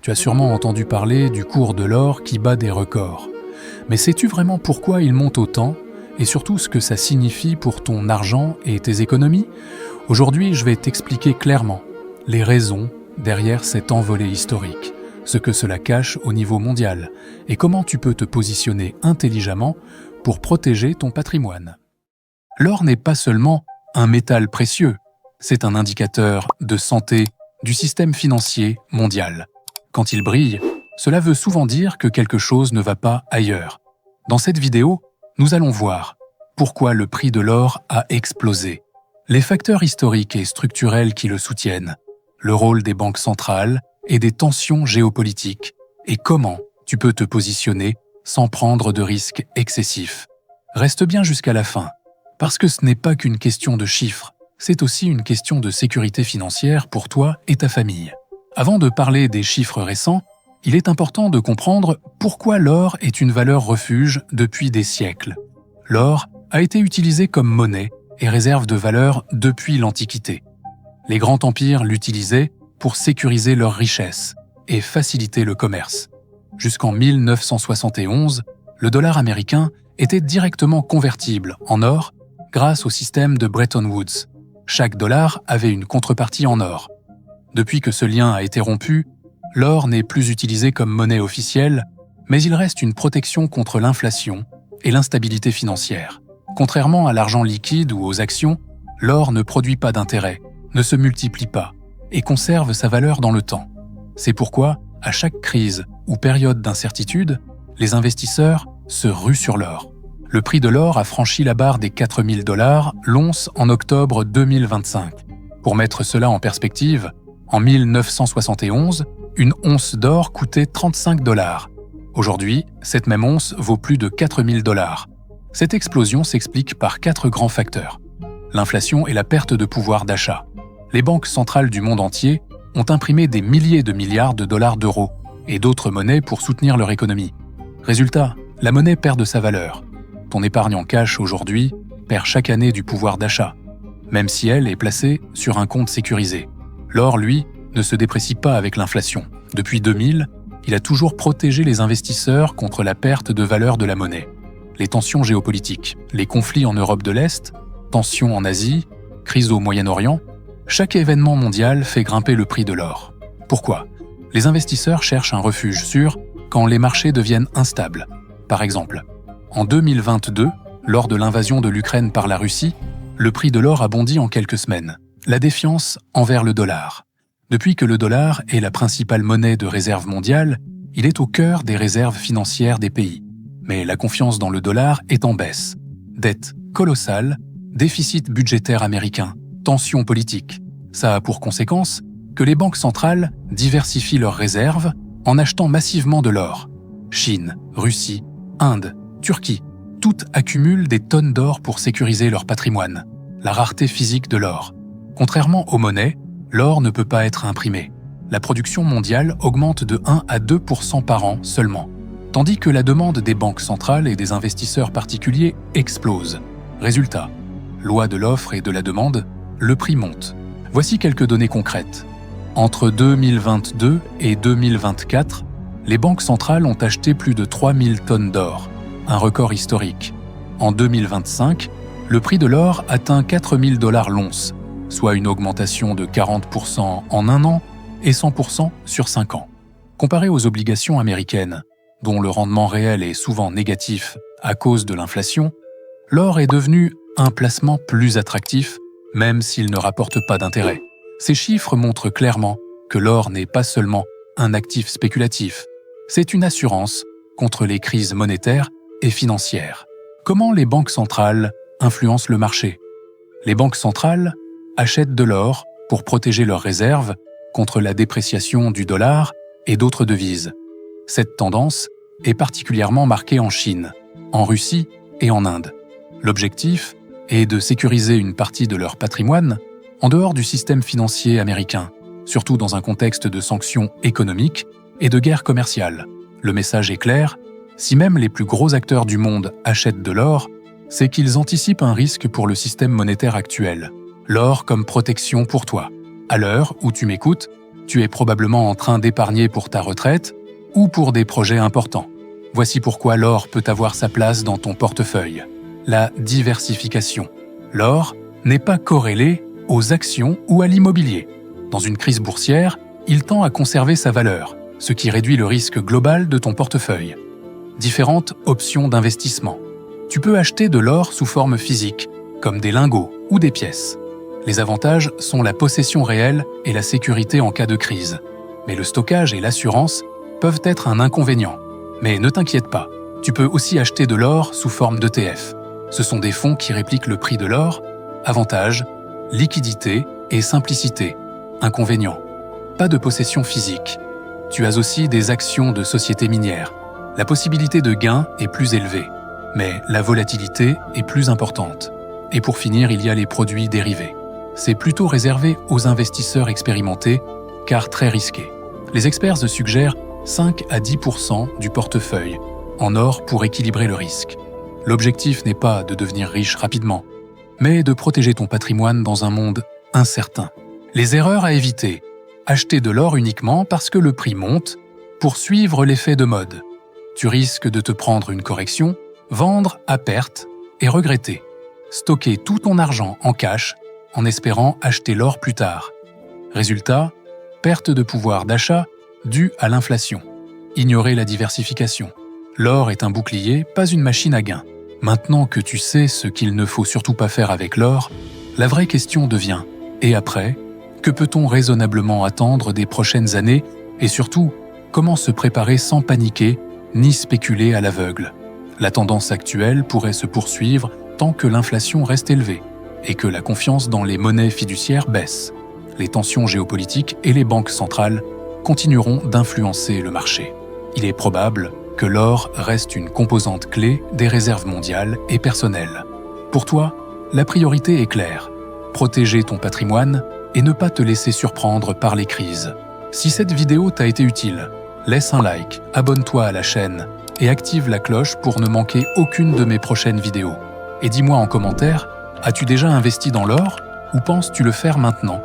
Tu as sûrement entendu parler du cours de l'or qui bat des records. Mais sais-tu vraiment pourquoi il monte autant et surtout ce que ça signifie pour ton argent et tes économies? Aujourd'hui, je vais t'expliquer clairement les raisons derrière cette envolée historique, ce que cela cache au niveau mondial et comment tu peux te positionner intelligemment pour protéger ton patrimoine. L'or n'est pas seulement un métal précieux, c'est un indicateur de santé du système financier mondial. Quand il brille, cela veut souvent dire que quelque chose ne va pas ailleurs. Dans cette vidéo, nous allons voir pourquoi le prix de l'or a explosé, les facteurs historiques et structurels qui le soutiennent, le rôle des banques centrales et des tensions géopolitiques, et comment tu peux te positionner sans prendre de risques excessifs. Reste bien jusqu'à la fin, parce que ce n'est pas qu'une question de chiffres, c'est aussi une question de sécurité financière pour toi et ta famille. Avant de parler des chiffres récents, il est important de comprendre pourquoi l'or est une valeur refuge depuis des siècles. L'or a été utilisé comme monnaie et réserve de valeur depuis l'Antiquité. Les grands empires l'utilisaient pour sécuriser leurs richesses et faciliter le commerce. Jusqu'en 1971, le dollar américain était directement convertible en or grâce au système de Bretton Woods. Chaque dollar avait une contrepartie en or. Depuis que ce lien a été rompu, l'or n'est plus utilisé comme monnaie officielle, mais il reste une protection contre l'inflation et l'instabilité financière. Contrairement à l'argent liquide ou aux actions, l'or ne produit pas d'intérêt, ne se multiplie pas et conserve sa valeur dans le temps. C'est pourquoi, à chaque crise ou période d'incertitude, les investisseurs se ruent sur l'or. Le prix de l'or a franchi la barre des 4 000 $ l'once en octobre 2025. Pour mettre cela en perspective, en 1971, une once d'or coûtait 35 $. Aujourd'hui, cette même once vaut plus de 4 000 $. Cette explosion s'explique par 4 grands facteurs. L'inflation et la perte de pouvoir d'achat. Les banques centrales du monde entier ont imprimé des milliers de milliards de dollars d'euros et d'autres monnaies pour soutenir leur économie. Résultat, la monnaie perd de sa valeur. Ton épargne en cash aujourd'hui perd chaque année du pouvoir d'achat, même si elle est placée sur un compte sécurisé. L'or, lui, ne se déprécie pas avec l'inflation. Depuis 2000, il a toujours protégé les investisseurs contre la perte de valeur de la monnaie. Les tensions géopolitiques, les conflits en Europe de l'Est, tensions en Asie, crise au Moyen-Orient, chaque événement mondial fait grimper le prix de l'or. Pourquoi? Les investisseurs cherchent un refuge sûr quand les marchés deviennent instables. Par exemple, en 2022, lors de l'invasion de l'Ukraine par la Russie, le prix de l'or a bondi en quelques semaines. La défiance envers le dollar. Depuis que le dollar est la principale monnaie de réserve mondiale, il est au cœur des réserves financières des pays. Mais la confiance dans le dollar est en baisse. Dette colossale, déficit budgétaire américain, tensions politiques. Ça a pour conséquence que les banques centrales diversifient leurs réserves en achetant massivement de l'or. Chine, Russie, Inde, Turquie, toutes accumulent des tonnes d'or pour sécuriser leur patrimoine. La rareté physique de l'or. Contrairement aux monnaies, l'or ne peut pas être imprimé. La production mondiale augmente de 1 à 2% par an seulement, tandis que la demande des banques centrales et des investisseurs particuliers explose. Résultat, loi de l'offre et de la demande, le prix monte. Voici quelques données concrètes. Entre 2022 et 2024, les banques centrales ont acheté plus de 3000 tonnes d'or, un record historique. En 2025, le prix de l'or atteint 4 000 $ l'once, soit une augmentation de 40% en un an et 100% sur 5 ans. Comparé aux obligations américaines, dont le rendement réel est souvent négatif à cause de l'inflation, l'or est devenu un placement plus attractif, même s'il ne rapporte pas d'intérêt. Ces chiffres montrent clairement que l'or n'est pas seulement un actif spéculatif, c'est une assurance contre les crises monétaires et financières. Comment les banques centrales influencent le marché? Les banques centrales achètent de l'or pour protéger leurs réserves contre la dépréciation du dollar et d'autres devises. Cette tendance est particulièrement marquée en Chine, en Russie et en Inde. L'objectif est de sécuriser une partie de leur patrimoine en dehors du système financier américain, surtout dans un contexte de sanctions économiques et de guerre commerciale. Le message est clair, si même les plus gros acteurs du monde achètent de l'or, c'est qu'ils anticipent un risque pour le système monétaire actuel. L'or comme protection pour toi. À l'heure où tu m'écoutes, Tu es probablement en train d'épargner pour ta retraite ou pour des projets importants. Voici pourquoi l'or peut avoir sa place dans ton portefeuille. La diversification. L'or n'est pas corrélé aux actions ou à l'immobilier. Dans une crise boursière, il tend à conserver sa valeur, ce qui réduit le risque global de ton portefeuille. Différentes options d'investissement. Tu peux acheter de l'or sous forme physique, comme des lingots ou des pièces. Les avantages sont la possession réelle et la sécurité en cas de crise. Mais le stockage et l'assurance peuvent être un inconvénient. Mais ne t'inquiète pas, tu peux aussi acheter de l'or sous forme d'ETF. Ce sont des fonds qui répliquent le prix de l'or. Avantages, liquidité et simplicité. Inconvénients, pas de possession physique. Tu as aussi des actions de sociétés minières. La possibilité de gain est plus élevée, mais la volatilité est plus importante. Et pour finir, il y a les produits dérivés. C'est plutôt réservé aux investisseurs expérimentés, car très risqué. Les experts se suggèrent 5 à 10% du portefeuille en or pour équilibrer le risque. L'objectif n'est pas de devenir riche rapidement, mais de protéger ton patrimoine dans un monde incertain. Les erreurs à éviter. Acheter de l'or uniquement parce que le prix monte pour suivre l'effet de mode. Tu risques de te prendre une correction, vendre à perte et regretter. Stocker tout ton argent en cash en espérant acheter l'or plus tard. Résultat, perte de pouvoir d'achat due à l'inflation. Ignorer la diversification. L'or est un bouclier, pas une machine à gain. Maintenant que tu sais ce qu'il ne faut surtout pas faire avec l'or, la vraie question devient « et après ?» Que peut-on raisonnablement attendre des prochaines années et surtout, comment se préparer sans paniquer ni spéculer à l'aveugle? La tendance actuelle pourrait se poursuivre tant que l'inflation reste élevée et que la confiance dans les monnaies fiduciaires baisse. Les tensions géopolitiques et les banques centrales continueront d'influencer le marché. Il est probable que l'or reste une composante clé des réserves mondiales et personnelles. Pour toi, la priorité est claire. Protéger ton patrimoine et ne pas te laisser surprendre par les crises. Si cette vidéo t'a été utile, laisse un like, abonne-toi à la chaîne et active la cloche pour ne manquer aucune de mes prochaines vidéos. Et dis-moi en commentaire, as-tu déjà investi dans l'or ou penses-tu le faire maintenant ?